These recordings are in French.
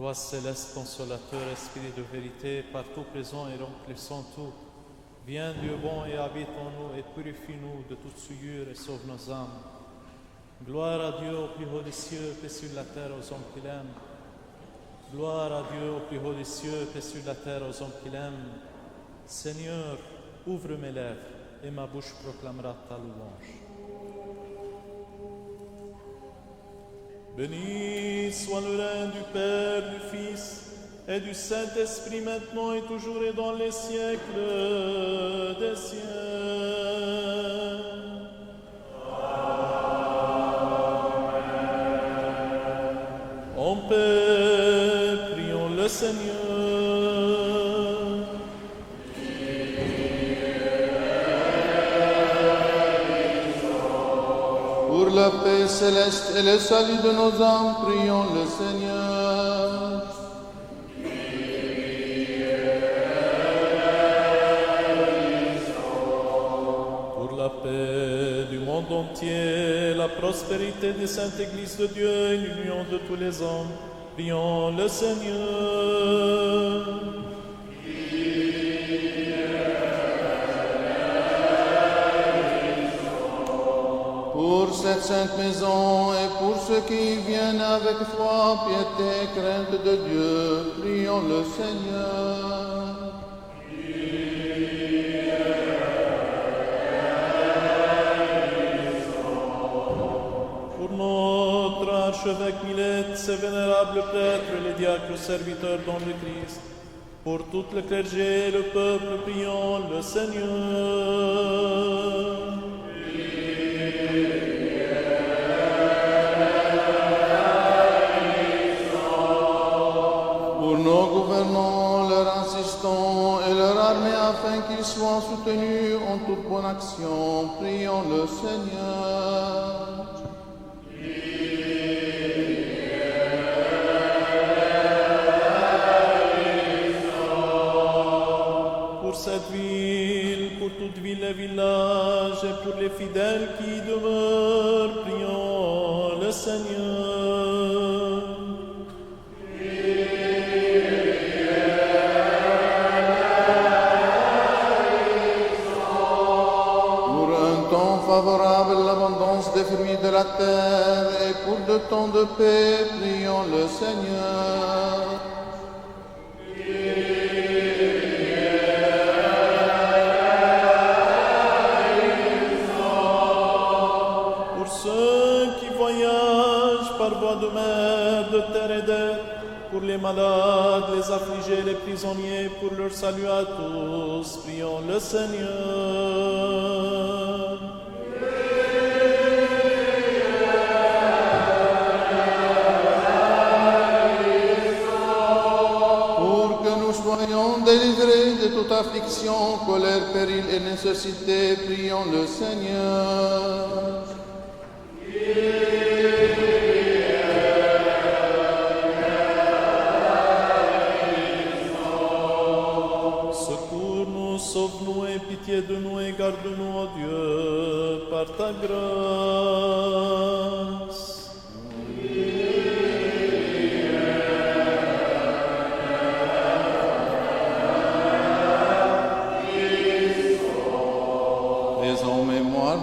Roi céleste, consolateur, esprit de vérité, partout présent et remplissant tout, viens Dieu bon et habite en nous et purifie-nous de toute souillure et sauve nos âmes. Gloire à Dieu au plus haut des cieux, paix sur la terre aux hommes qui l'aiment. Gloire à Dieu au plus haut des cieux, paix sur la terre aux hommes qui l'aiment. Seigneur, ouvre mes lèvres et ma bouche proclamera ta louange. Béni soit le règne du Père, du Fils et du Saint-Esprit maintenant et toujours et dans les siècles des siècles. En paix, prions le Seigneur. Pour la paix céleste et le salut de nos âmes, prions le Seigneur. Pour la paix du monde entier, la prospérité des saintes églises de Dieu et l'union de tous les hommes, prions le Seigneur. Pour cette sainte maison et pour ceux qui viennent avec foi, piété et crainte de Dieu, prions le Seigneur. Pour notre archevêque Millet, ses vénérables prêtres, les diacres serviteurs dans le Christ, pour tout le clergé et le peuple, prions le Seigneur. Nos gouvernants, leurs assistants et leur armée afin qu'ils soient soutenus en toute bonne action, prions le Seigneur. Pour cette ville, pour toute ville et village et pour les fidèles qui demeurent, prions le Seigneur. Favorable l'abondance des fruits de la terre et pour de temps de paix, prions le Seigneur. Pour ceux qui voyagent par voie de mer, de terre et d'air, pour les malades, les affligés, les prisonniers, pour leur salut à tous, prions le Seigneur. Soyons délivrés de toute affliction, colère, péril et nécessité, prions le Seigneur. Secours-nous, sauve-nous et pitié de nous et garde-nous, ô Dieu, par ta grâce.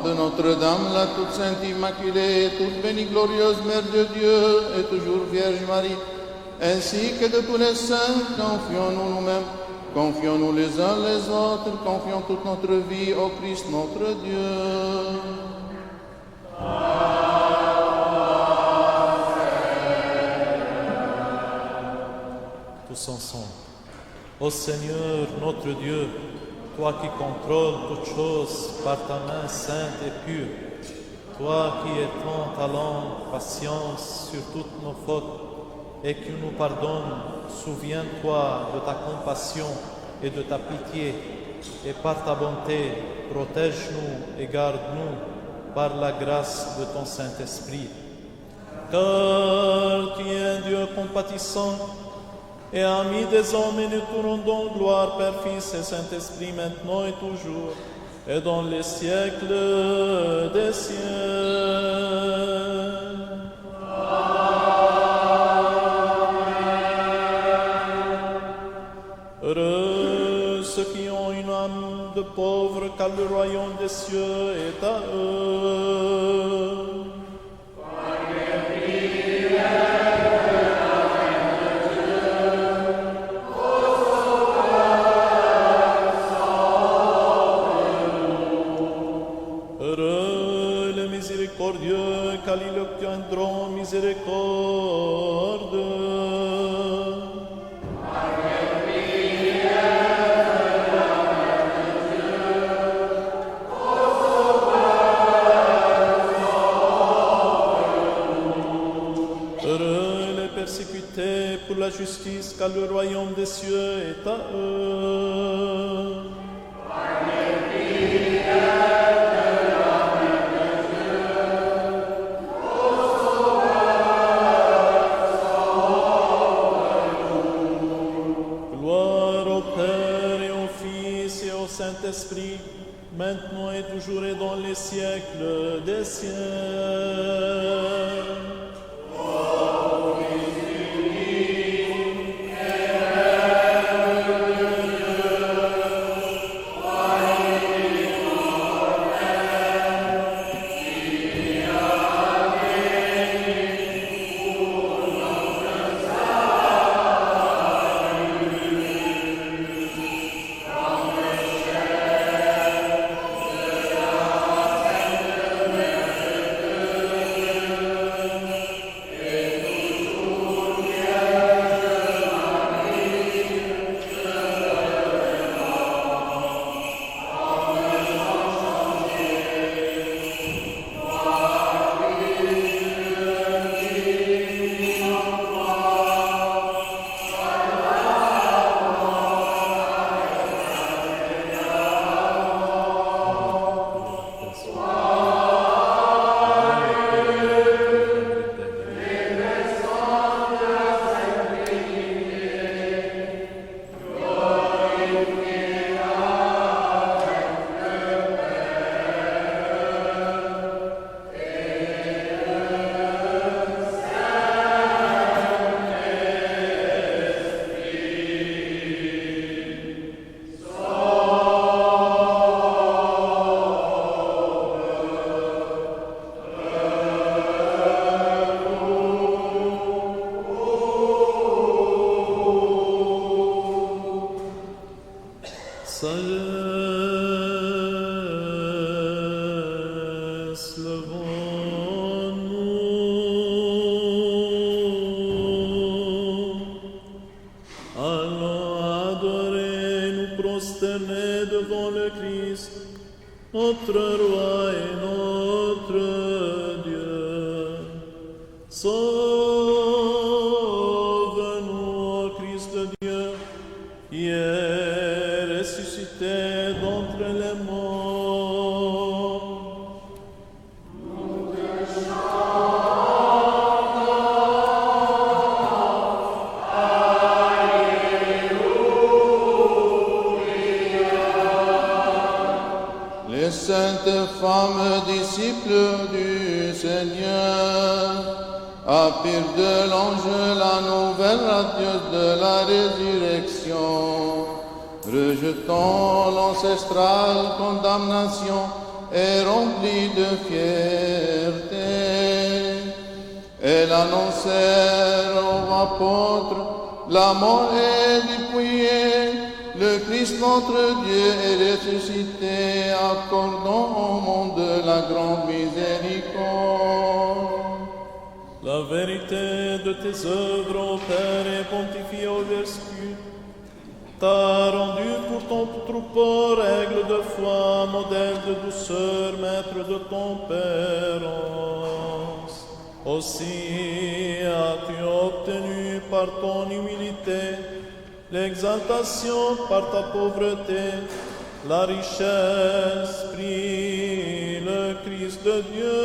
De Notre-Dame, la toute sainte Immaculée, toute bénie glorieuse Mère de Dieu et toujours Vierge Marie, ainsi que de tous les saints, confions-nous nous-mêmes, confions-nous les uns les autres, confions toute notre vie au Christ notre Dieu. Tous ensemble. Ô Seigneur, notre Dieu, toi qui contrôles toutes choses par ta main sainte et pure, toi qui étends ta langue, patience sur toutes nos fautes et qui nous pardonnes, souviens-toi de ta compassion et de ta pitié, et par ta bonté, protège-nous et garde-nous par la grâce de ton Saint-Esprit. Car tu es un Dieu compatissant, et ami des hommes, et nous te rendons gloire, Père, Fils et Saint-Esprit, maintenant et toujours, et dans les siècles des siècles. Amen. montre car le royaume des cieux est à eux. Heureux les miséricordieux, car ils obtiendront miséricorde. Heureux les persécutés pour la justice, car le royaume des cieux est à eux. Gloire au Père et au Fils et au Saint-Esprit, maintenant et toujours et dans les siècles des siècles. Sagesse, levons-nous. Allons adorer, nous prosterner devant le Christ, notre Roi et notre Dieu. Sauve-nous, ô Christ de Dieu, qui est ressuscité d'entre les morts. Les saintes femmes disciples du Seigneur apprirent de l'ange la nouvelle radieuse de la résurrection. Rejetant l'ancestrale condamnation et remplis de fierté, elles annoncèrent aux apôtres la mort est dépouillée, le Christ notre Dieu est ressuscité, accordant au monde la grande miséricorde. La vérité de tes œuvres, ô Père, et pontifié au vertu, t'a rendu pour ton troupeau règle de foi, modèle de douceur, maître de tempérance. Aussi as-tu obtenu par ton humilité l'exaltation par ta pauvreté, la richesse, prie le Christ de Dieu,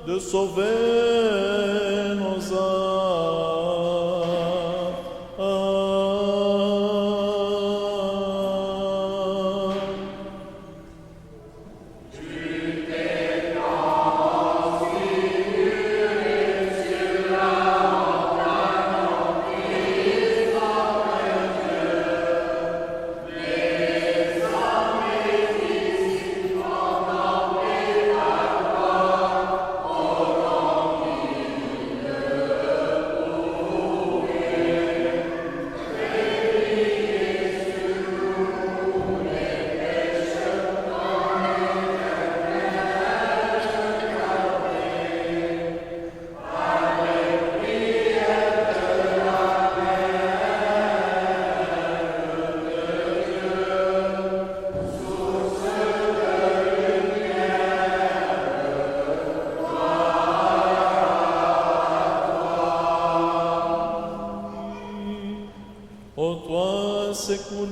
de sauver nos âmes.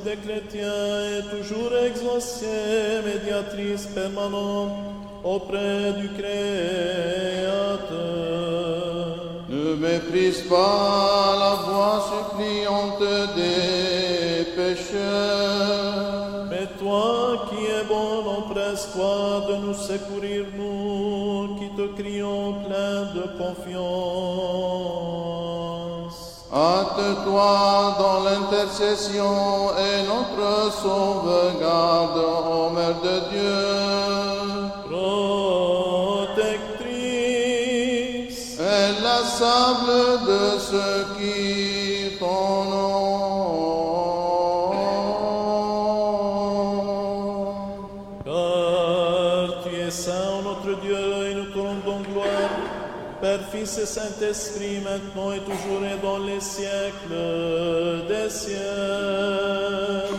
des chrétiens est toujours exaucée, médiatrice permanente auprès du Créateur. Ne méprise pas la voix suppliante des pécheurs. Mais toi qui es bon, empresse-toi de nous secourir, nous qui te crions plein de confiance. Hâte-toi dans l'intercession et notre sauvegarde, ô Mère de Dieu. Protectrice, Et la sable de ceux qui t'honorent. car tu es saint, notre Dieu, et nous te rendons gloire, Père, Fils et Saint-Esprit, maintenant et toujours et dans les siècles des siècles.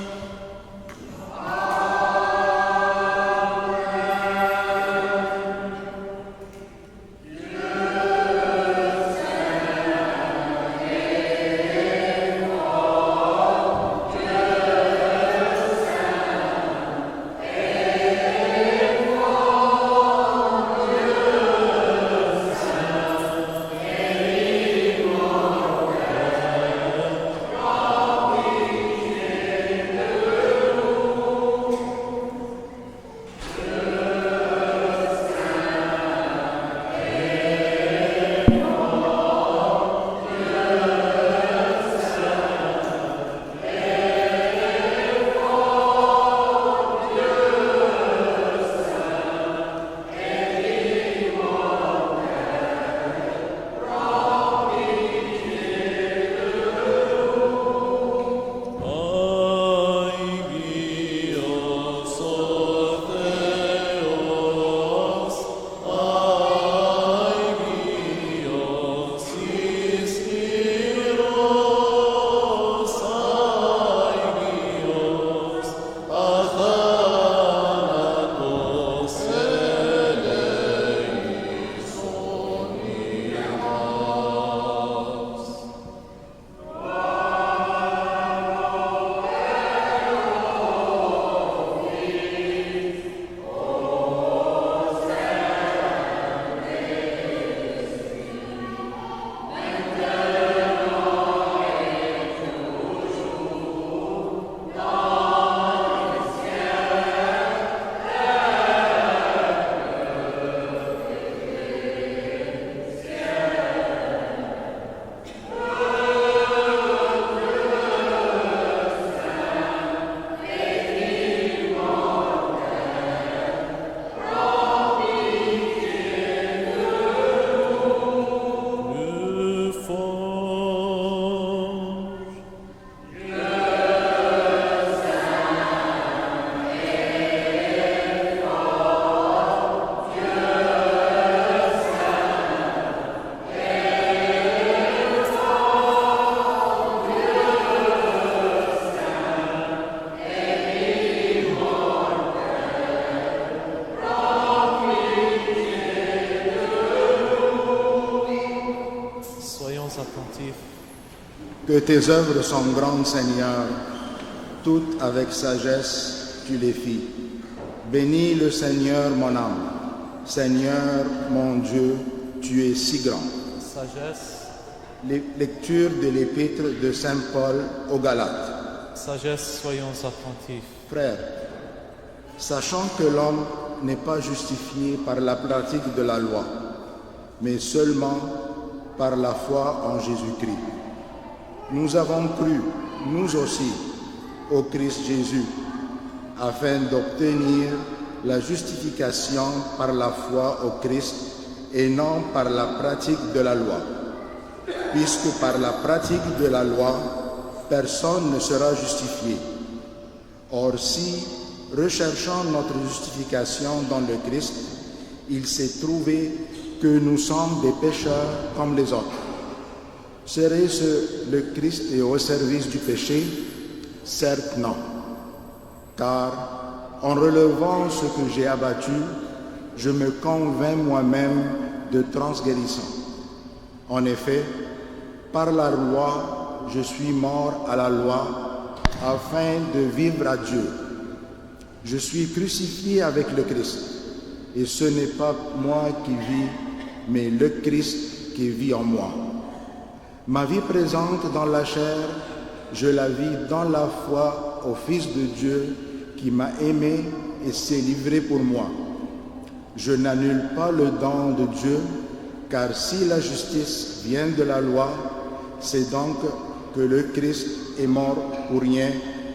Que tes œuvres sont grandes, Seigneur, toutes avec sagesse tu les fis. Bénis le Seigneur, mon âme. Seigneur, mon Dieu, tu es si grand. Sagesse, Lecture de l'épître de Saint Paul aux Galates. sagesse, soyons attentifs. Frères, sachant que l'homme n'est pas justifié par la pratique de la loi, mais seulement par la foi en Jésus-Christ. Nous avons cru, nous aussi, au Christ Jésus, afin d'obtenir la justification par la foi au Christ et non par la pratique de la loi. Puisque par la pratique de la loi, personne ne sera justifié. Or, si, recherchant notre justification dans le Christ, il s'est trouvé que nous sommes des pécheurs comme les autres, serait-ce le Christ est au service du péché? Certes non. Car en relevant ce que j'ai abattu, je me convainc moi-même de transgression. En effet, par la loi, je suis mort à la loi, afin de vivre à Dieu. Je suis crucifié avec le Christ, et ce n'est pas moi qui vis, mais le Christ qui vit en moi. Ma vie présente dans la chair, je la vis dans la foi au Fils de Dieu qui m'a aimé et s'est livré pour moi. Je n'annule pas le don de Dieu, car si la justice vient de la loi, c'est donc que le Christ est mort pour rien.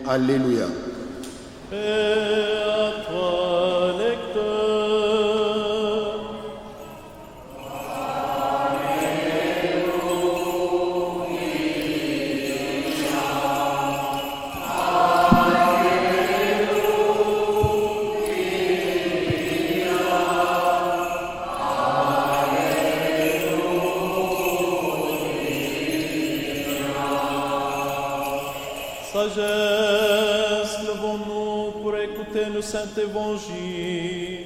Alléluia. Et à toi, lecteur. Sagesse, levons-nous pour écouter le Saint-Évangile.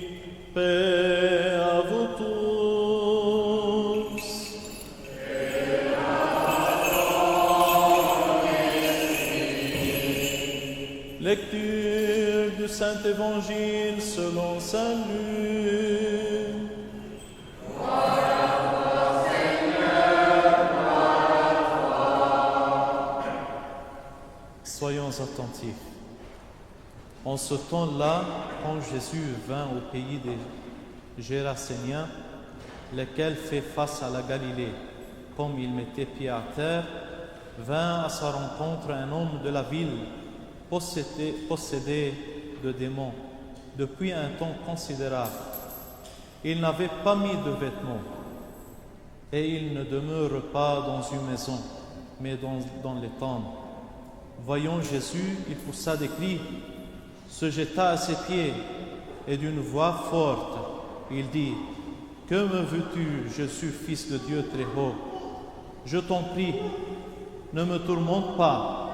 Paix à vous tous. Lecture du Saint-Évangile selon Saint Luc. Soyons attentifs. En ce temps-là, quand Jésus vint au pays des Géraséniens, lequel fait face à la Galilée, comme il mettait pied à terre, vint à sa rencontre un homme de la ville, possédé de démons, depuis un temps considérable. Il n'avait pas mis de vêtements, et il ne demeure pas dans une maison, mais dans les tentes. Voyant Jésus, il poussa des cris, se jeta à ses pieds, et d'une voix forte, il dit, « Que me veux-tu, Jésus, Fils de Dieu très haut? Je t'en prie, ne me tourmente pas. »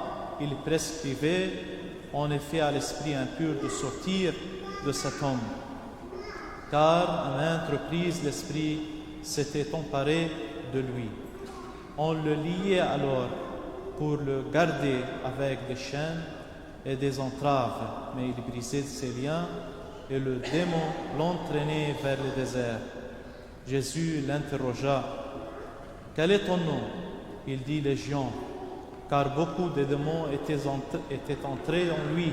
Il prescrivait en effet à l'esprit impur de sortir de cet homme, car à maintes reprises l'esprit s'était emparé de lui. On le liait alors pour le garder avec des chaînes et des entraves, mais il brisait ses liens et le démon l'entraînait vers le désert. Jésus l'interrogea, « Quel est ton nom ?» Il dit, « Légion », car beaucoup de démons étaient entrés en lui,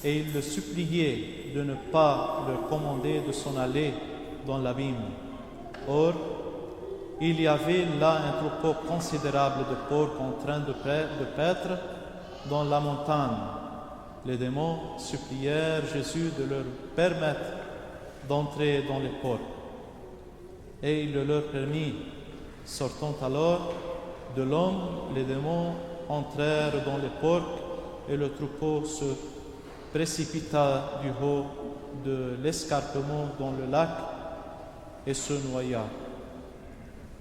et il le suppliait de ne pas leur commander de s'en aller dans l'abîme. Or, il y avait là un troupeau considérable de porcs en train de paître dans la montagne. Les démons supplièrent Jésus de leur permettre d'entrer dans les porcs. Et il le leur permit. Sortant alors de l'homme, les démons entrèrent dans les porcs et le troupeau se précipita du haut de l'escarpement dans le lac et se noya.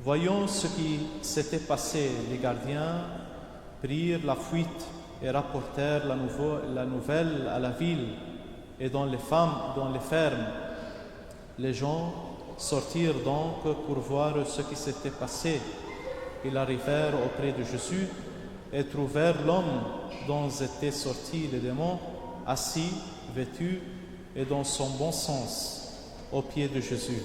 Voyant ce qui s'était passé, les gardiens prirent la fuite et rapportèrent la nouvelle à la ville et dans les fermes. Les gens sortirent donc pour voir ce qui s'était passé. Ils arrivèrent auprès de Jésus et trouvèrent l'homme dont étaient sortis les démons, assis, vêtu et dans son bon sens, aux pieds de Jésus.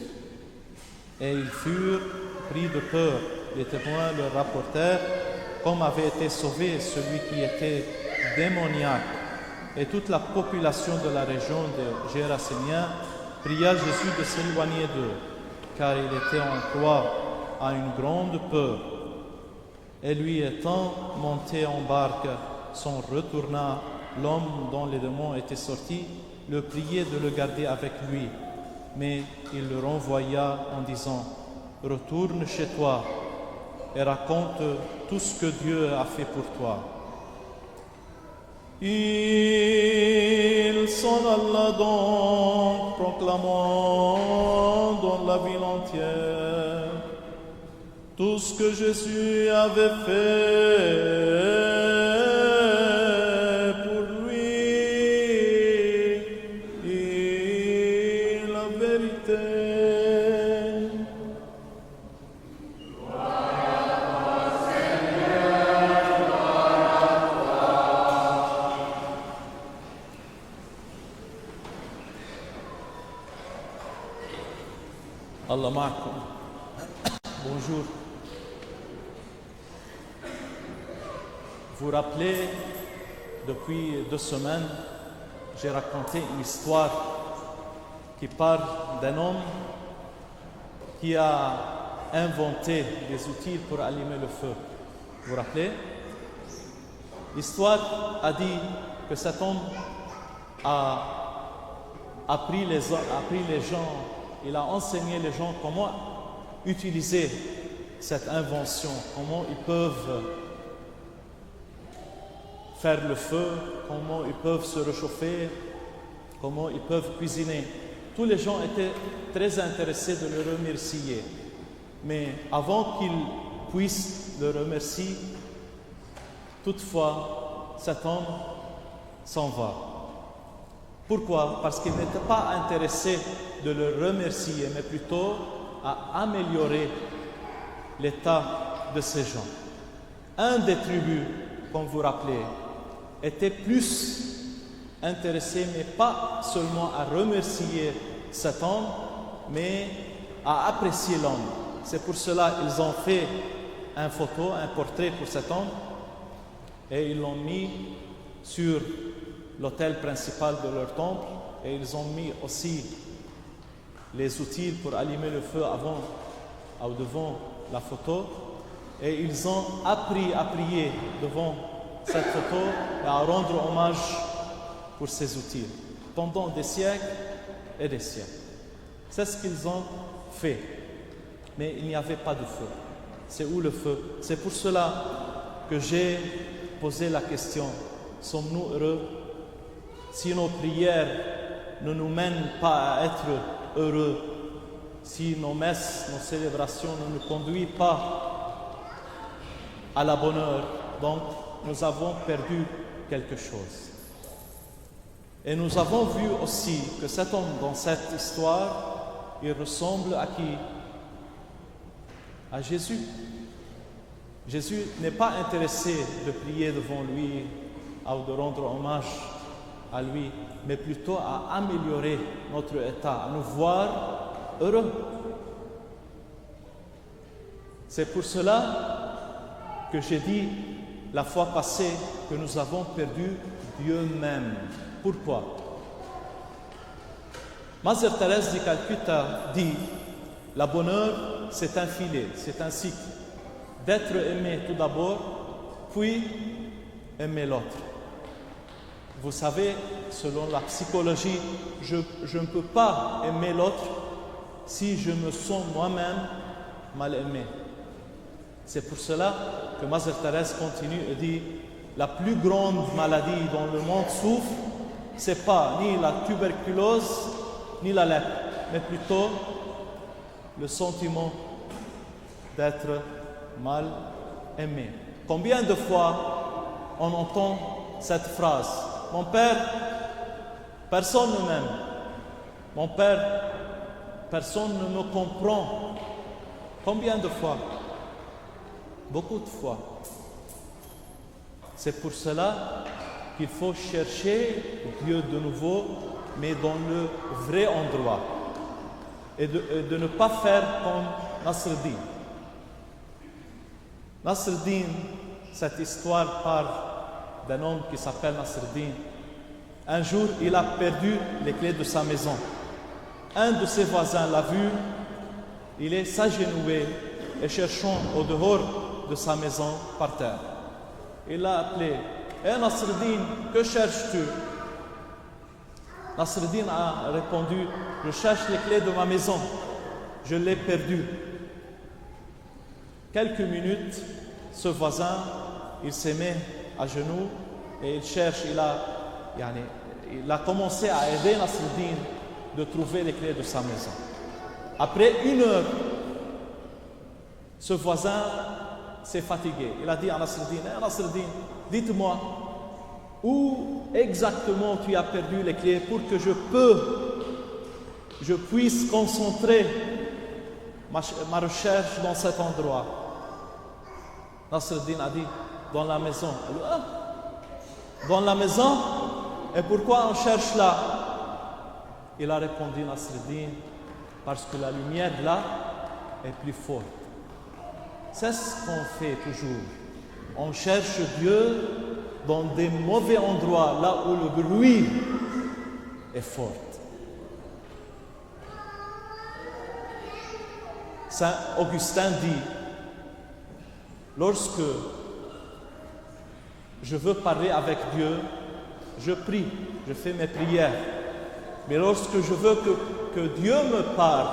Et ils furent pris de peur. Les témoins leur rapportèrent comme avait été sauvé celui qui était démoniaque. Et toute la population de la région des Géraséniens pria Jésus de s'éloigner d'eux, car il était en proie à une grande peur. Et lui étant monté en barque, s'en retourna, l'homme dont les démons étaient sortis, le priait de le garder avec lui. Mais il le renvoya en disant, « Retourne chez toi et raconte tout ce que Dieu a fait pour toi. » Il s'en alla donc, proclamant dans la ville entière tout ce que Jésus avait fait pour lui et la vérité. Allah ma'akum. Bonjour. Vous vous rappelez, depuis 2 semaines, j'ai raconté une histoire qui parle d'un homme qui a inventé des outils pour allumer le feu. Vous vous rappelez? L'histoire a dit que cet homme a appris les gens, il a enseigné les gens comment utiliser cette invention, comment ils peuvent faire le feu, comment ils peuvent se réchauffer, comment ils peuvent cuisiner. Tous les gens étaient très intéressés de le remercier. Mais avant qu'ils puissent le remercier, toutefois, cet homme s'en va. Pourquoi? Parce qu'il n'était pas intéressé de le remercier, mais plutôt à améliorer l'état de ces gens. Un des tribus, comme vous vous rappelez, était plus intéressé, mais pas seulement à remercier cet homme, mais à apprécier l'homme. C'est pour cela qu'ils ont fait un portrait pour cet homme, et ils l'ont mis sur l'autel principal de leur temple, et ils ont mis aussi les outils pour allumer le feu devant la photo, et ils ont appris à prier devant cette photo et à rendre hommage pour ces outils pendant des siècles et des siècles. C'est ce qu'ils ont fait, mais il n'y avait pas de feu. C'est où le feu? C'est pour cela que j'ai posé la question: sommes-nous heureux si nos prières ne nous mènent pas à être heureux, si nos messes, nos célébrations ne nous conduisent pas à la bonne heure? Donc, nous avons perdu quelque chose. Et nous avons vu aussi que cet homme, dans cette histoire, il ressemble à qui? À Jésus. Jésus n'est pas intéressé de prier devant lui ou de rendre hommage à lui, mais plutôt à améliorer notre état, à nous voir heureux. C'est pour cela que j'ai dit la fois passée que nous avons perdu Dieu même. Pourquoi? Mère Thérèse de Calcutta dit: la bonheur, c'est un filet, c'est un cycle. D'être aimé tout d'abord, puis aimer l'autre. Vous savez, selon la psychologie, je ne peux pas aimer l'autre si je me sens moi-même mal aimé. C'est pour cela que Mère Thérèse continue et dit: la plus grande maladie dont le monde souffre, c'est pas ni la tuberculose ni la lèpre, mais plutôt le sentiment d'être mal aimé. Combien de fois on entend cette phrase: mon père, personne ne m'aime. Mon père, personne ne me comprend. Combien de fois? Beaucoup de fois. C'est pour cela qu'il faut chercher Dieu de nouveau, mais dans le vrai endroit. Et de ne pas faire comme Nasreddin. Nasreddin, cette histoire parle d'un homme qui s'appelle Nasreddin. Un jour, il a perdu les clés de sa maison. Un de ses voisins l'a vu, il est s'agenouillé et cherchant au dehors de sa maison par terre. Il l'a appelé: Hé Nasreddin, que cherches-tu? Nasreddin a répondu: je cherche les clés de ma maison, je l'ai perdue. Quelques minutes, ce voisin, il s'est mis à genoux et il cherche, il a commencé à aider Nasreddin de trouver les clés de sa maison. Après 1 heure, ce voisin s'est fatigué. Il a dit à Nasreddin: Hey Nasreddin, dites-moi, où exactement tu as perdu les clés pour que je puisse concentrer ma recherche dans cet endroit? Nasreddin a dit: dans la maison. Dans la maison? Et pourquoi on cherche là? Il a répondu, Nasreddin: parce que la lumière là est plus forte. C'est ce qu'on fait toujours. On cherche Dieu dans des mauvais endroits, là où le bruit est fort. Saint Augustin dit, lorsque je veux parler avec Dieu, je prie, je fais mes prières. Mais lorsque je veux que Dieu me parle,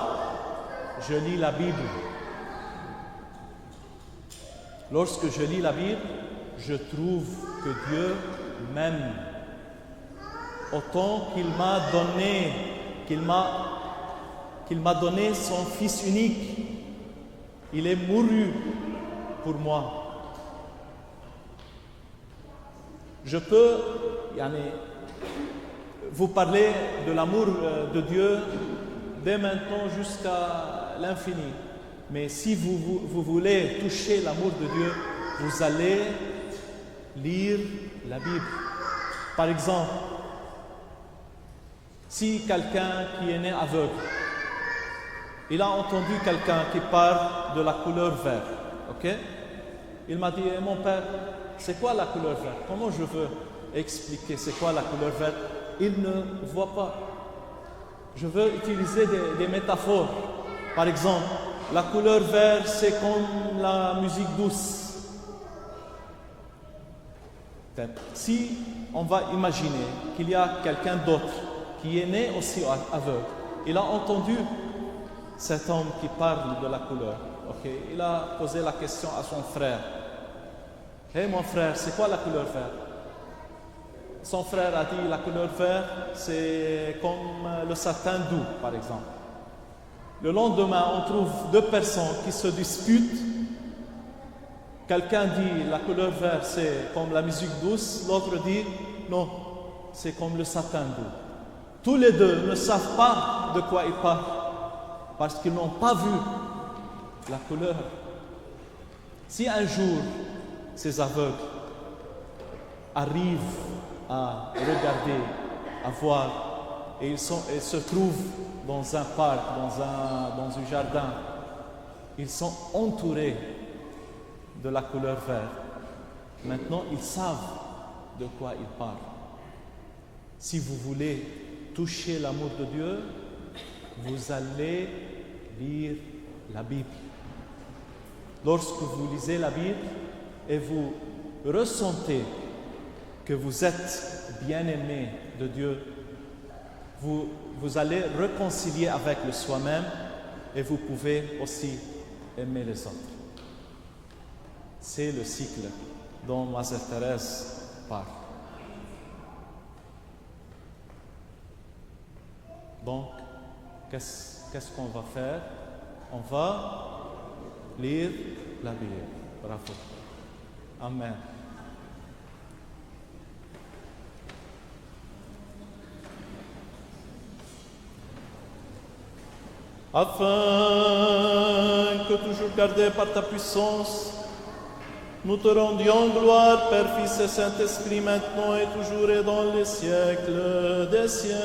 je lis la Bible. Lorsque je lis la Bible, je trouve que Dieu m'aime. Autant qu'il m'a donné son Fils unique. Il est mouru pour moi. Je peux vous parler de l'amour de Dieu dès maintenant jusqu'à l'infini. Mais si vous voulez toucher l'amour de Dieu, vous allez lire la Bible. Par exemple, si quelqu'un qui est né aveugle, il a entendu quelqu'un qui parle de la couleur verte, ok? Il m'a dit, mon père, c'est quoi la couleur verte? Comment je veux expliquer c'est quoi la couleur verte? Il ne voit pas. Je veux utiliser des métaphores. Par exemple, la couleur verte, c'est comme la musique douce. Si on va imaginer qu'il y a quelqu'un d'autre qui est né aussi aveugle, il a entendu cet homme qui parle de la couleur. Okay. Il a posé la question à son frère. Hey mon frère, c'est quoi la couleur verte? Son frère a dit la couleur verte, c'est comme le satin doux, par exemple. Le lendemain, on trouve deux personnes qui se disputent. Quelqu'un dit la couleur verte, c'est comme la musique douce. L'autre dit non, c'est comme le satin doux. Tous les deux ne savent pas de quoi ils parlent parce qu'ils n'ont pas vu la couleur. Si un jour, ces aveugles arrivent à regarder, à voir, et ils se trouvent dans un parc, dans un jardin, ils sont entourés de la couleur verte. Maintenant, ils savent de quoi ils parlent. Si vous voulez toucher l'amour de Dieu, vous allez lire la Bible. Lorsque vous lisez la Bible et vous ressentez que vous êtes bien-aimé de Dieu, vous allez réconcilier avec le soi-même et vous pouvez aussi aimer les autres. C'est le cycle dont Mère Thérèse parle. Donc, qu'est-ce qu'on va faire? On va lire la Bible. Bravo. Amen. Afin que, toujours gardés par ta puissance, nous te rendions gloire, Père, Fils et Saint-Esprit, maintenant et toujours et dans les siècles des siècles.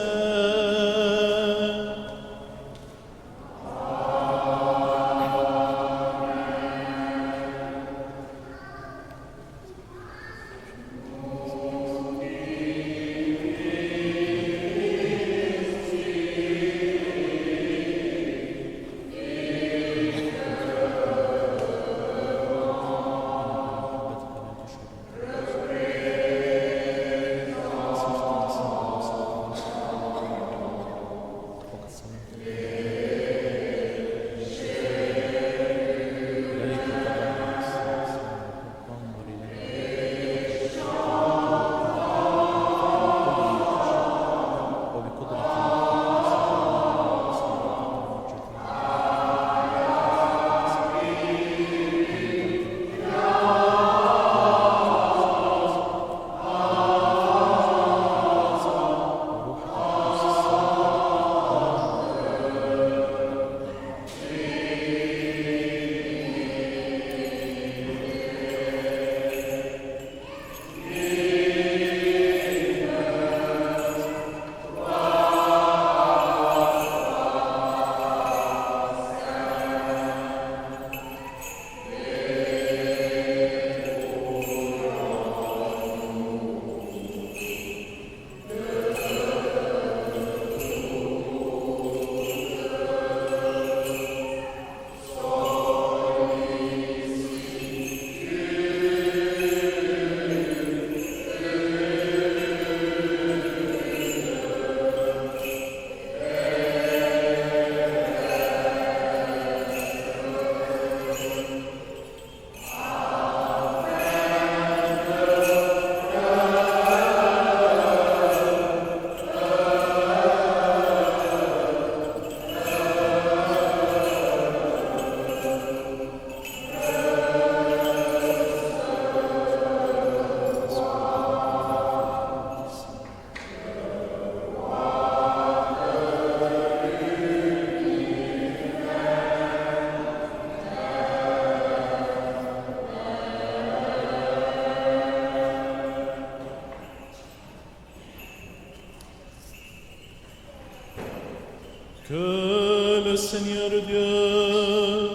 Que le Seigneur Dieu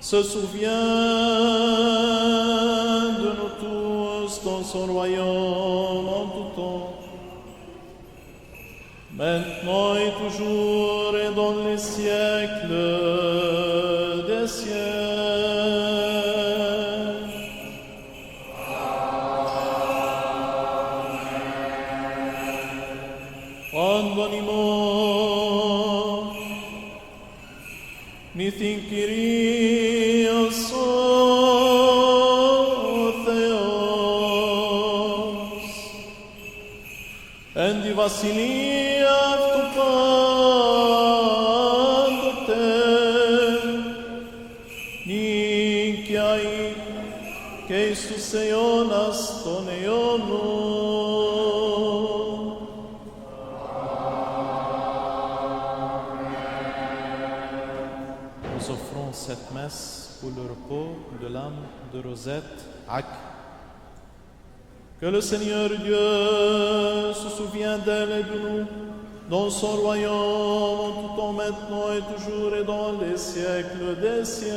se souvienne de nous tous dans son royaume en tout temps, maintenant et toujours et dans les siècles des siècles. Anonimo, nithing Kyrios o Theos, and the Vasilia avtupandote, nikiai, Christus eonas ton eonos. Nous offrons cette messe pour le repos de l'âme de Rosette Hack. Que le Seigneur Dieu se souvienne d'elle et de nous dans son royaume en tout temps, maintenant et toujours et dans les siècles des siècles.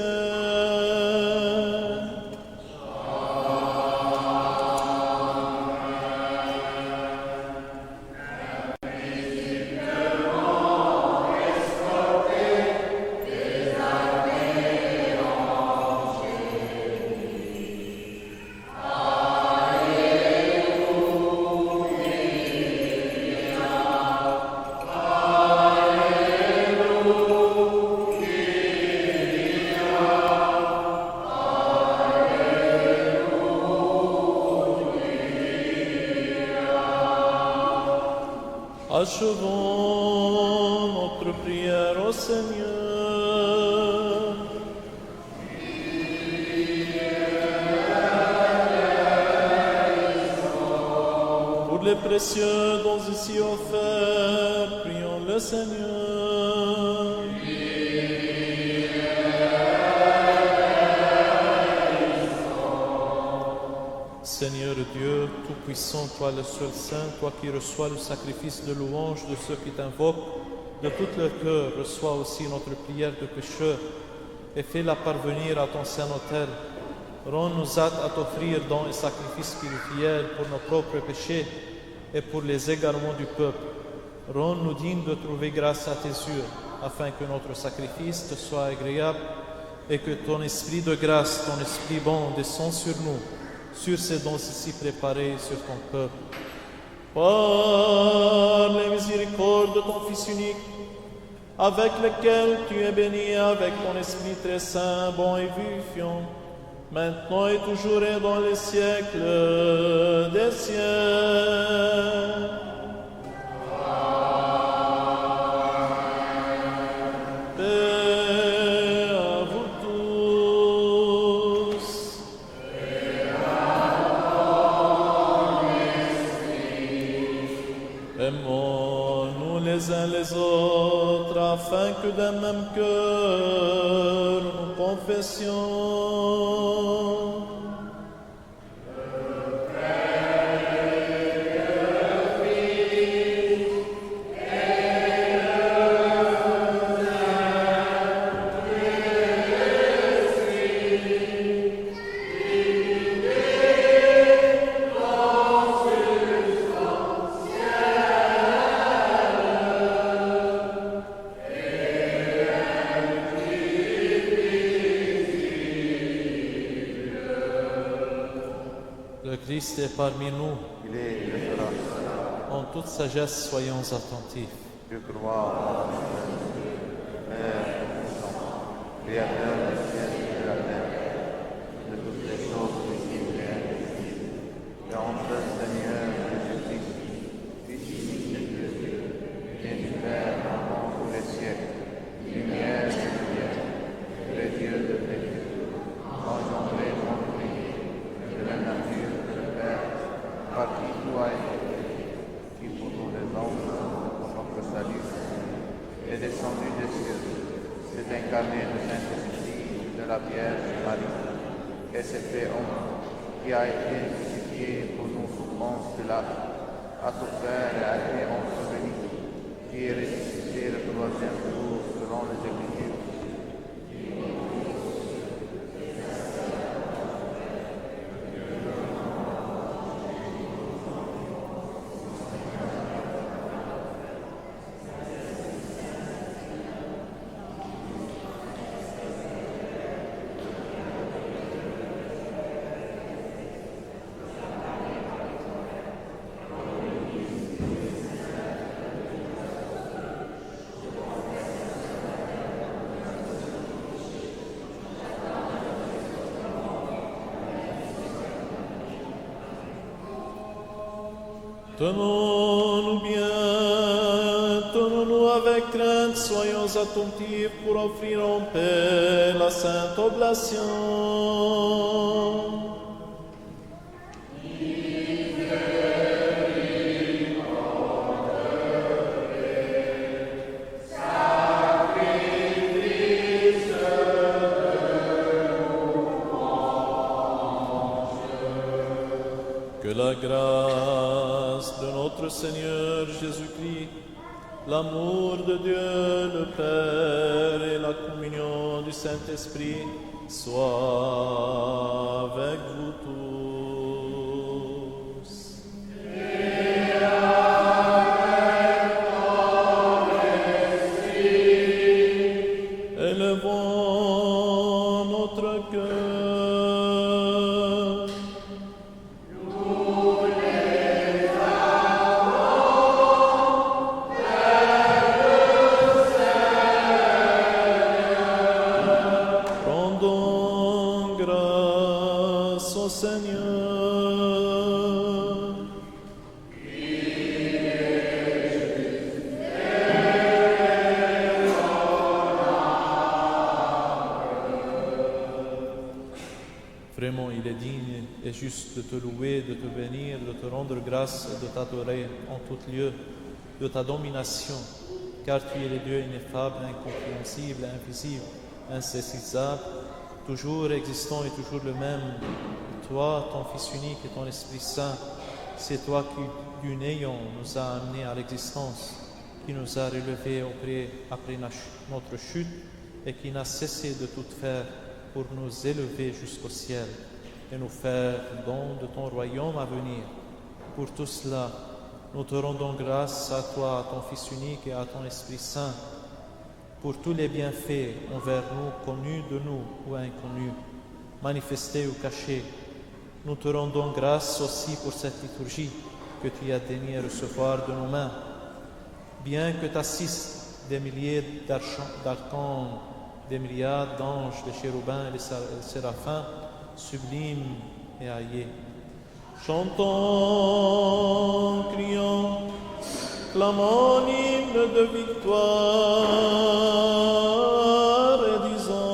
Achevons notre prière au Seigneur. Pour les précieux dons ici offerts, prions le Seigneur. Seigneur Dieu, Tout-Puissant, toi le seul Saint, toi qui reçois le sacrifice de louange de ceux qui t'invoquent, de tout leur cœur, reçois aussi notre prière de pécheurs et fais-la parvenir à ton Saint-Autel. Rends-nous aptes à t'offrir dons et sacrifices spirituels pour nos propres péchés et pour les égarements du peuple. Rends-nous dignes de trouver grâce à tes yeux, afin que notre sacrifice te soit agréable et que ton esprit de grâce, ton esprit bon descende sur nous, sur ces dons ici préparés sur ton peuple. Par les miséricordes de ton Fils unique, avec lequel tu es béni avec ton Esprit très saint, bon et vivifiant, maintenant et toujours et dans les siècles des siècles. Aimons-nous les uns les autres, afin que d'un même cœur nous confessions. Le Christ est parmi nous. Il est le sera. En toute sagesse, soyons attentifs. Je crois en Père, Créateur du ciel et de la terre, de toutes les choses visibles et invisibles, et en le Seigneur Jésus-Christ, Fils unique de Dieu, et du Père avant tous les siècles, lumière de lumière, vrai Dieu de vrai Dieu, engendré contre lui, de la nature de le Père, par qui tout a été fait, qui pour nous les hommes, pour notre salut, est descendu des cieux, s'est incarné du Saint-Esprit de la Vierge Marie, et s'est fait homme, qui a été crucifié pour nous sous Ponce Pilate, a souffert et a été enseveli, Tenons-nous bien, tenons-nous avec crainte, soyons attentifs pour offrir en paix la sainte oblation. Que la grâce de notre Seigneur Jésus-Christ, l'amour de Dieu le Père et la communion du Saint-Esprit soient avec vous tous. Et avec ton esprit. Élevons notre cœur. Vraiment, il est digne et juste de te louer, de te bénir, de te rendre grâce et de t'adorer en tout lieu, de ta domination, car tu es le Dieu ineffable, incompréhensible, invisible, insaisissable, toujours existant et toujours le même. Toi, ton Fils unique et ton Esprit Saint, c'est toi qui, du néant, nous a amenés à l'existence, qui nous a relevés après notre chute et qui n'a cessé de tout faire pour nous élever jusqu'au ciel et nous faire don de ton royaume à venir. Pour tout cela, nous te rendons grâce à toi, à ton Fils unique et à ton Esprit Saint, pour tous les bienfaits envers nous, connus de nous ou inconnus, manifestés ou cachés. Nous te rendons grâce aussi pour cette liturgie que tu as daigné recevoir de nos mains. Bien que tu assistes des milliers d'archanges, des myriades d'anges, des chérubins et des séraphins, sublimes et haillés. Chantons, crions, clamons l'hymne de victoire et disons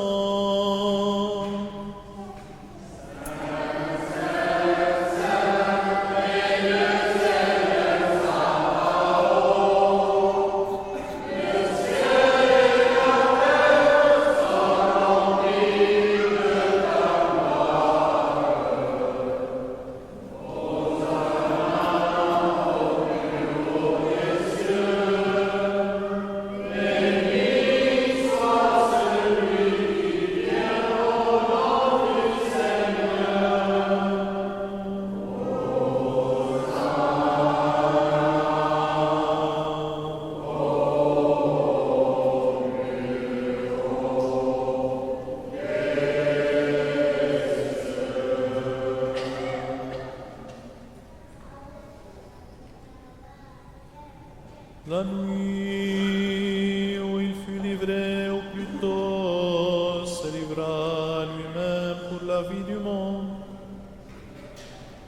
la nuit où il fut livré, ou plutôt se livra lui-même pour la vie du monde.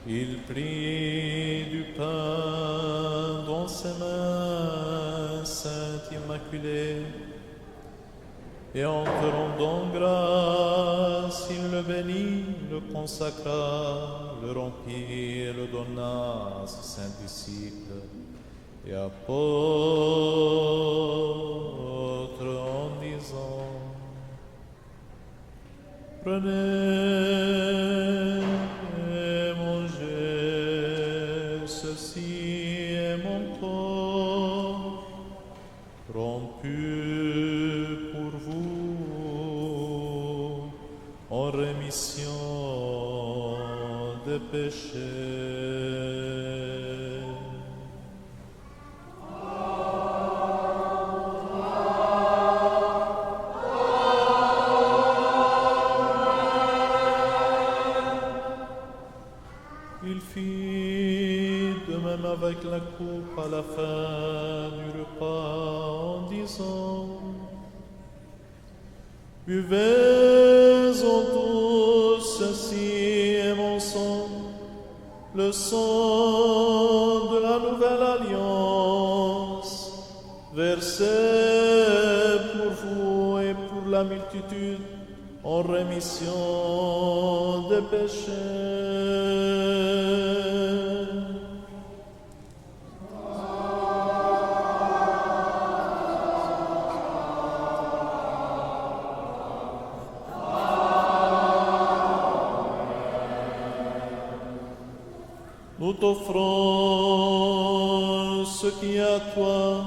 Il prit du pain dans ses mains saintes immaculées, et en te rendant grâce, il le bénit, le consacra, le remplit et le donna à ses saints disciples et apôtres en disant: prenez et mangez, ceci est mon corps rompu pour vous en rémission des péchés. Il fit de même avec la coupe à la fin du repas en disant: buvez-en tous, ceci est mon sang, le sang de la nouvelle versez pour vous et pour la multitude en rémission des péchés. Nous t'offrons ce qui est à toi,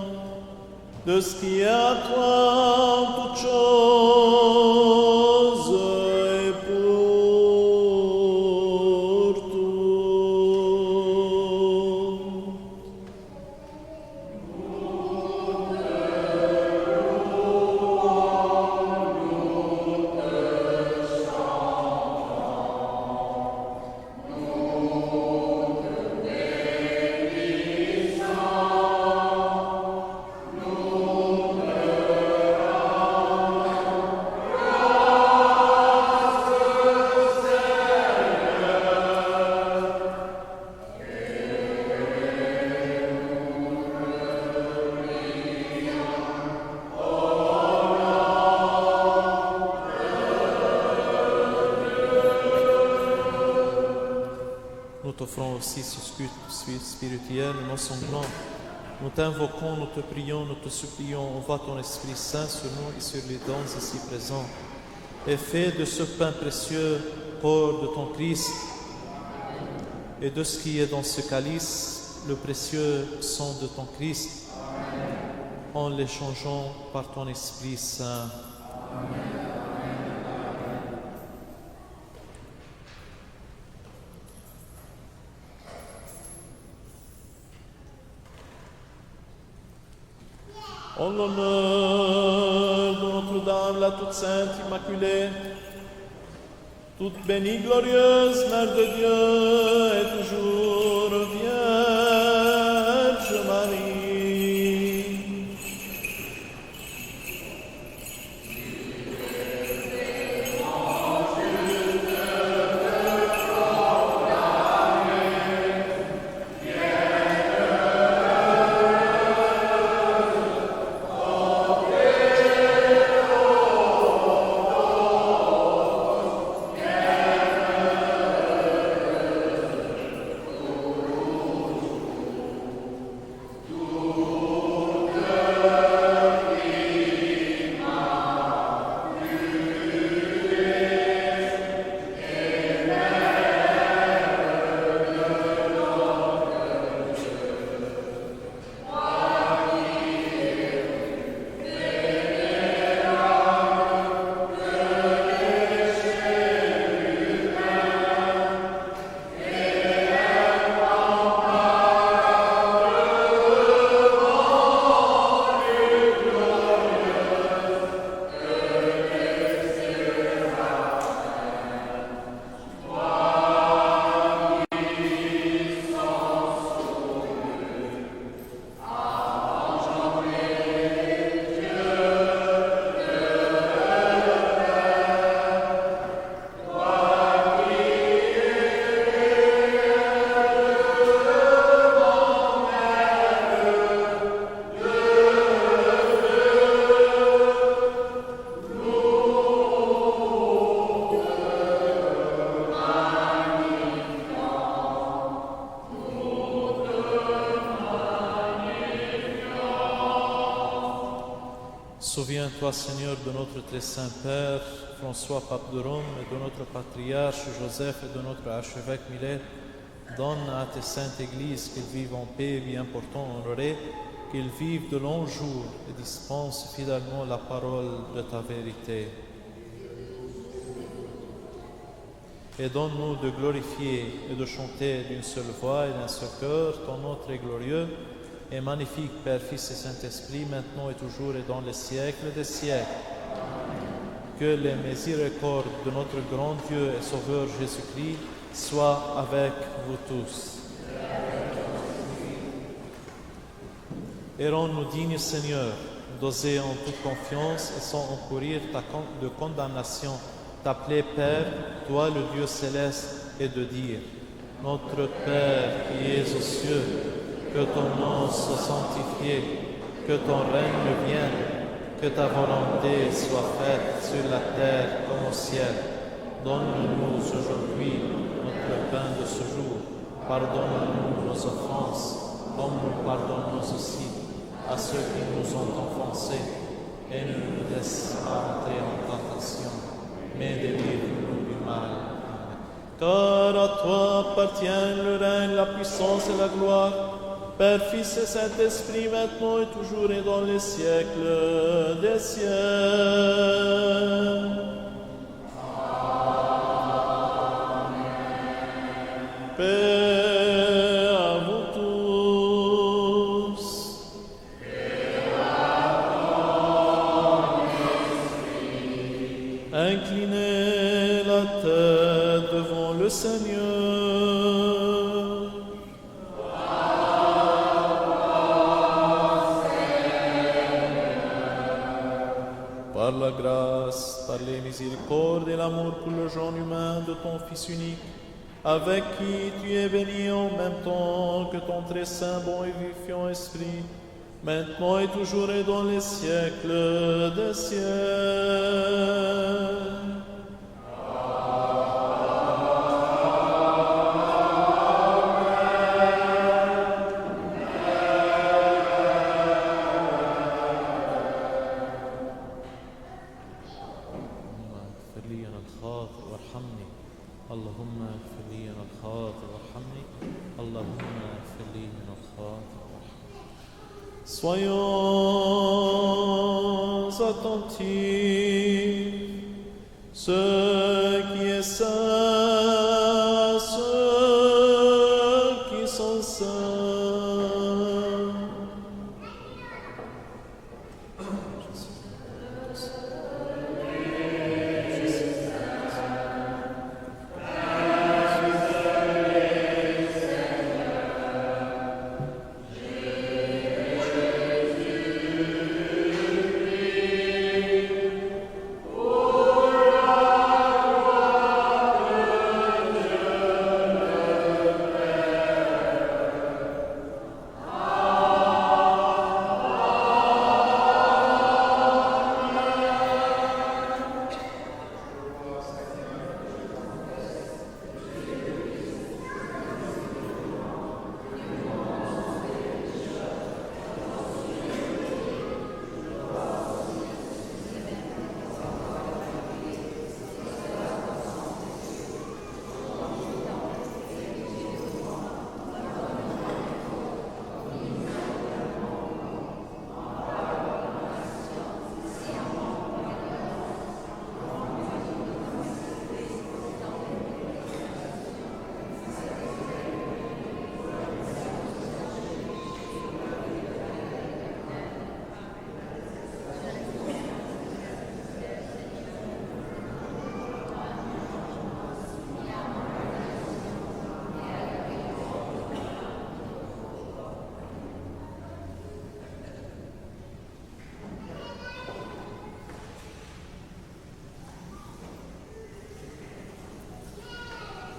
de ce qui est à toi en toutes choses et pour tout. Nous t'offrons aussi ce scut spirituel, nos sanglants. Nous t'invoquons, nous te prions, nous te supplions, envoie ton Esprit Saint sur nous et sur les dons ici présents. Et fais de ce pain précieux corps de ton Christ et de ce qui est dans ce calice le précieux sang de ton Christ, en les changeant par ton Esprit Saint. Amen. En l'honneur de Notre-Dame, la toute sainte Immaculée, toute bénie, glorieuse, Mère de Dieu, et toujours Vierge Marie. Souviens-toi, Seigneur, de notre très saint Père, François, pape de Rome, et de notre patriarche Joseph et de notre archevêque Milet. Donne à tes saintes églises qu'ils vivent en paix et bien portant honorés, qu'ils vivent de longs jours et dispensent fidèlement la parole de ta vérité. Et donne-nous de glorifier et de chanter d'une seule voix et d'un seul cœur ton nom très glorieux et magnifique, Père, Fils et Saint-Esprit, maintenant et toujours et dans les siècles des siècles. Que les miséricordes de notre grand Dieu et Sauveur Jésus-Christ soient avec vous tous. Et rends-nous dignes, Seigneur, d'oser en toute confiance et sans encourir de condamnation, t'appeler Père, toi le Dieu céleste, et de dire: Notre Père qui es aux cieux, que ton nom soit sanctifié, que ton règne vienne, que ta volonté soit faite sur la terre comme au ciel. Donne-nous aujourd'hui notre pain de ce jour. Pardonne-nous nos offenses, comme nous pardonnons aussi à ceux qui nous ont offensés. Et ne nous laisse pas entrer en tentation, mais délivre-nous du mal. Amen. Car à toi appartiennent le règne, la puissance et la gloire, Père, Fils et Saint-Esprit, maintenant et toujours et dans les siècles des siècles. Amen. Paix à vous tous. Paix à ton esprit. Inclinez la tête devant le Seigneur. Par la grâce, par les miséricordes et l'amour pour le genre humain de ton Fils unique, avec qui tu es béni en même temps que ton très saint, bon et vivifiant Esprit, maintenant et toujours et dans les siècles des siècles. اللهم اغفر لي من الخاطئ وارحمني اللهم اغفر لي من الخاطئ وارحمني. Soyons attentifs, ce qui est saint, ceux qui sont saints.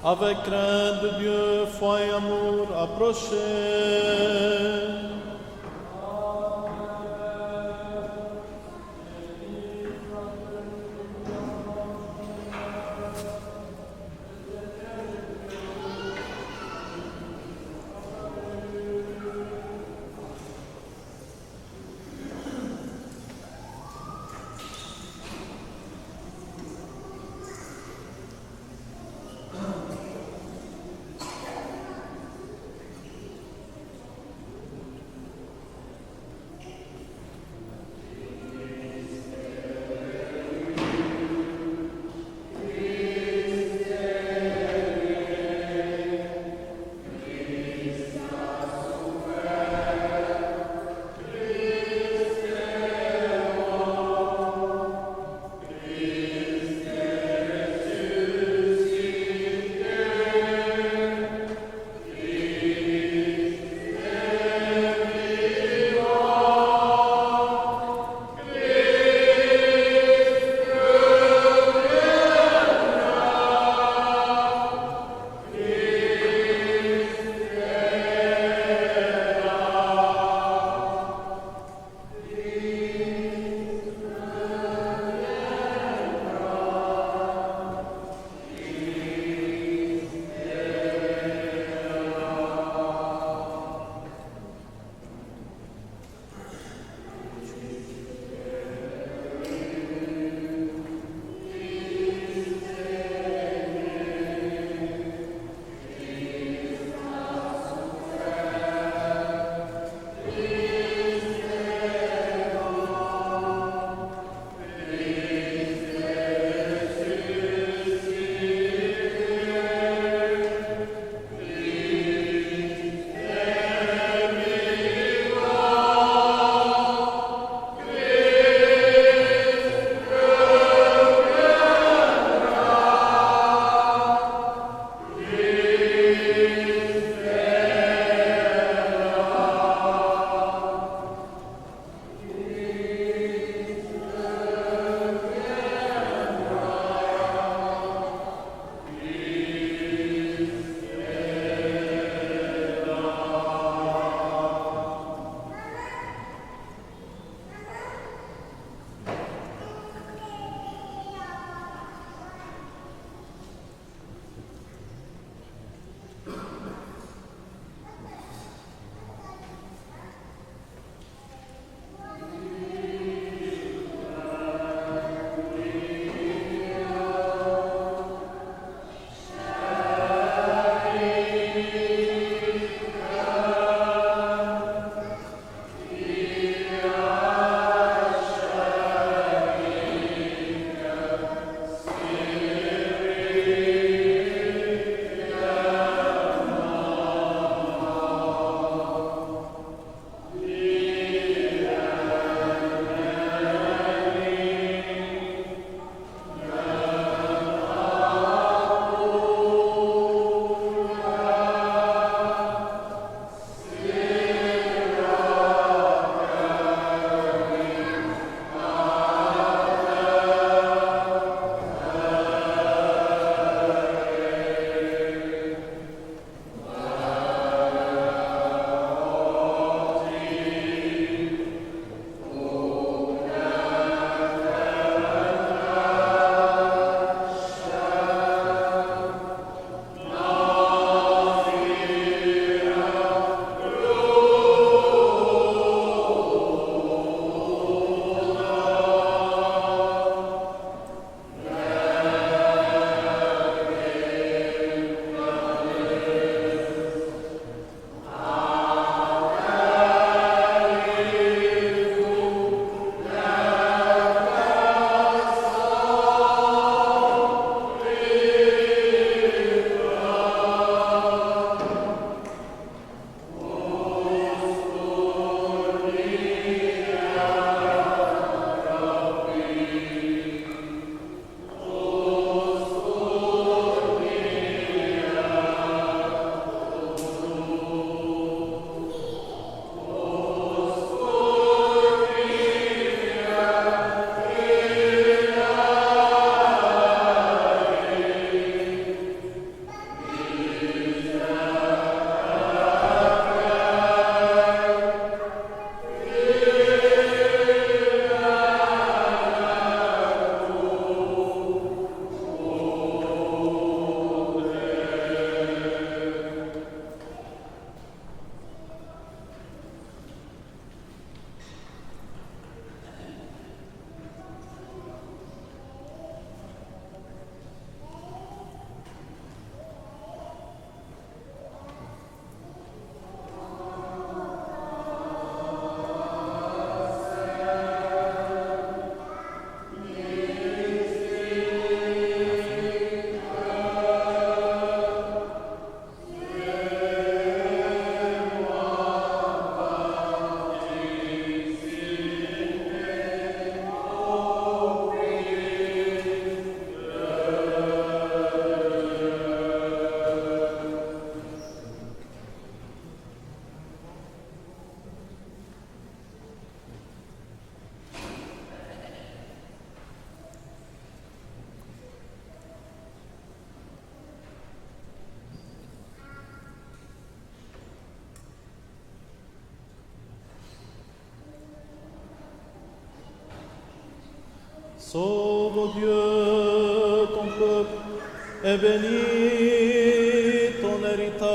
Avec crainte de Dieu, foi et amour, approchez. Sauve, ô Dieu, ton peuple, et bénis ton héritage.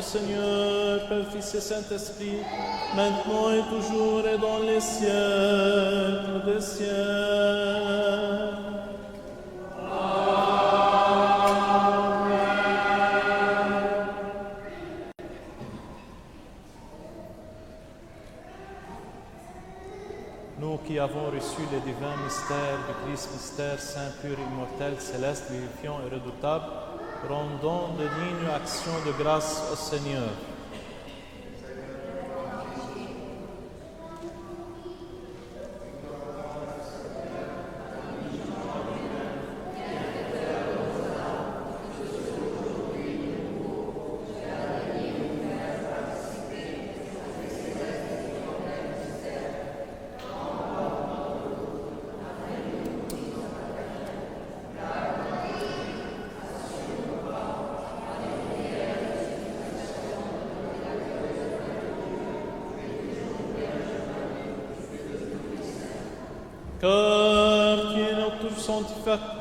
Seigneur, Père, Fils et Saint-Esprit, maintenant et toujours et dans les siècles des siècles. Nous qui avons reçu les divins mystères du Christ, mystère saint, pur, immortel, céleste, vivifiant et redoutable, rendons de dignes actions de grâce au Seigneur. Car qui est notre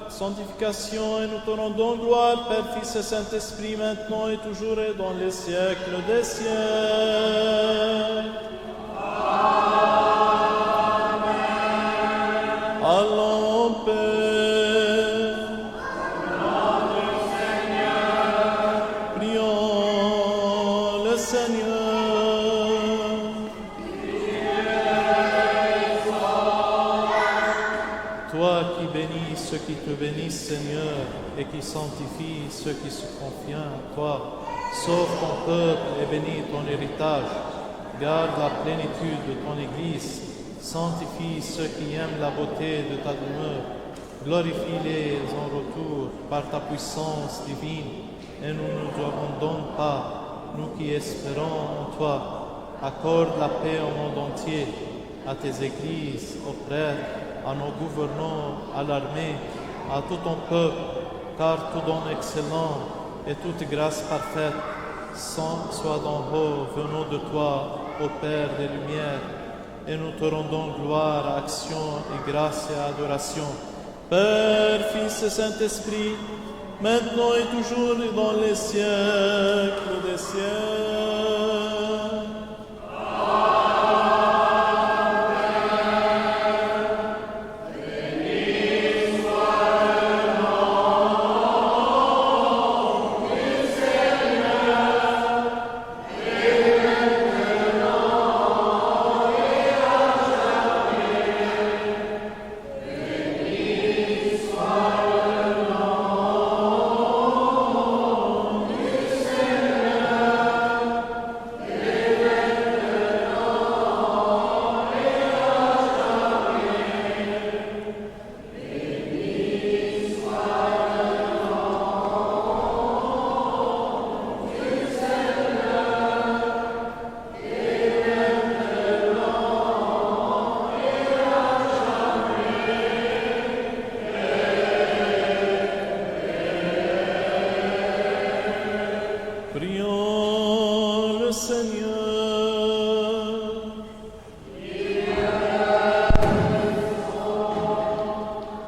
sanctification et nous te rendons gloire, Père, Fils et Saint-Esprit, maintenant et toujours et dans les siècles des siècles. Amen. Allons en paix. Prions le Seigneur. Toi qui bénis ceux qui te bénissent, Seigneur, et qui sanctifie ceux qui se confient en toi, sauve ton peuple et bénis ton héritage. Garde la plénitude de ton Église, sanctifie ceux qui aiment la beauté de ta demeure. Glorifie-les en retour par ta puissance divine, et ne nous abandonne pas, nous qui espérons en toi. Accorde la paix au monde entier, à tes églises, aux prêtres, à nos gouvernants, à l'armée, à tout ton peuple, car tout don excellent et toute grâce parfaite soit d'en haut, venant de toi, ô Père des Lumières, et nous te rendons gloire, action et grâce et adoration. Père, Fils et Saint-Esprit, maintenant et toujours et dans les siècles des siècles. Prions le Seigneur.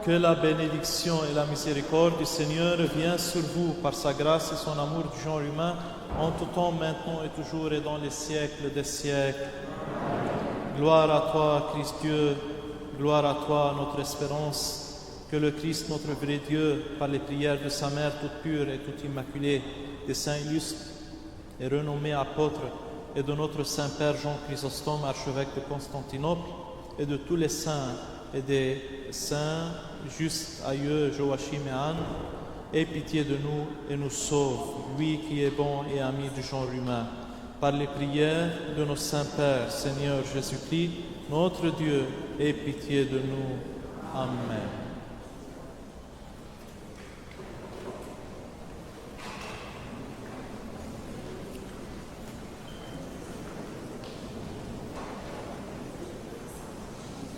Que la bénédiction et la miséricorde du Seigneur viennent sur vous par sa grâce et son amour du genre humain, en tout temps, maintenant et toujours et dans les siècles des siècles. Gloire à toi, Christ Dieu, gloire à toi, notre espérance. Que le Christ, notre vrai Dieu, par les prières de sa mère toute pure et toute immaculée, des saints illustres et renommés apôtres, et de notre Saint-Père Jean Chrysostome, archevêque de Constantinople, et de tous les saints, et des saints justes aïeux Joachim et Anne, aie pitié de nous et nous sauve, lui qui est bon et ami du genre humain. Par les prières de nos saints pères, Seigneur Jésus-Christ, notre Dieu, aie pitié de nous. Amen.